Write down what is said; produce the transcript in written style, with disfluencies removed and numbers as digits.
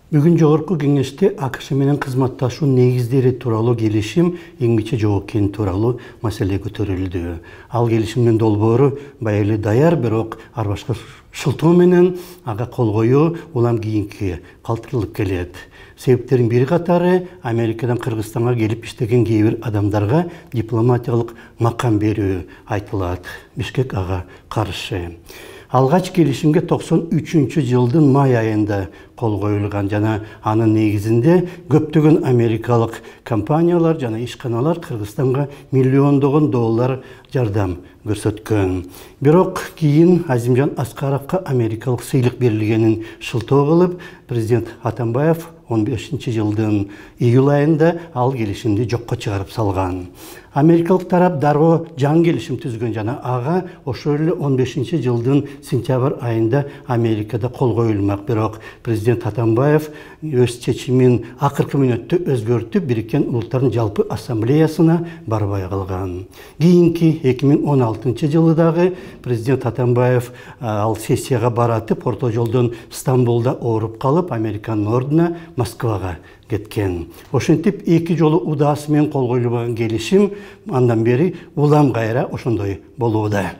Бүгін жогорку кеңеште АКШ менен кызматташуу негиздери тууралуу келишим эңгиче жоокен тууралуу маселе көтөрүлдү. Ал келишимдин долбоору баягы даяр, бирок ар башка шылтоо менен ага кол коюу улам кийинки калтырылып келет. Себептердин бири катары Америкадан Кыргызстанга келип иштеген кээ бир адамдарга дипломатиялык макам берүү айтылат. Бишкек ага каршы. Алгач келишимге 93-жылдын май айында кол коюлган жана анын негизинде көптөгөн америкалык компаниялар жана ишканалар Кыргызстанга миллиондогон доллар жардам көрсөткөн. Бирок кийин Азимжан Аскаровго америкалык сыйлык берилгенин шылтоо кылып, президент Атамбаев 15-жылдын июль айында ал келишимди жокко чыгарып салган. Америкалык тарап дароо жаңы келишим түзгөн жана ага ошол эле 15-жылдын сентябрь айында Америкада кол коюлмак. Бирок президент Атамбаев өз чечимин акыркы мүнөттө өзгөртүп, Бириккен Улуттардын жалпы ассамблеясына барбай калган. Кийинки 2016-жылы дагы президент Атамбаев ал сессияга баратып, орто жолдон Стамбулда ооруп калып, Американын ордуна Москвага кеткен. Ошентип эки жолу удаасы менен кол коюлбаган келишим андан бери улам кайра ошондой болууда.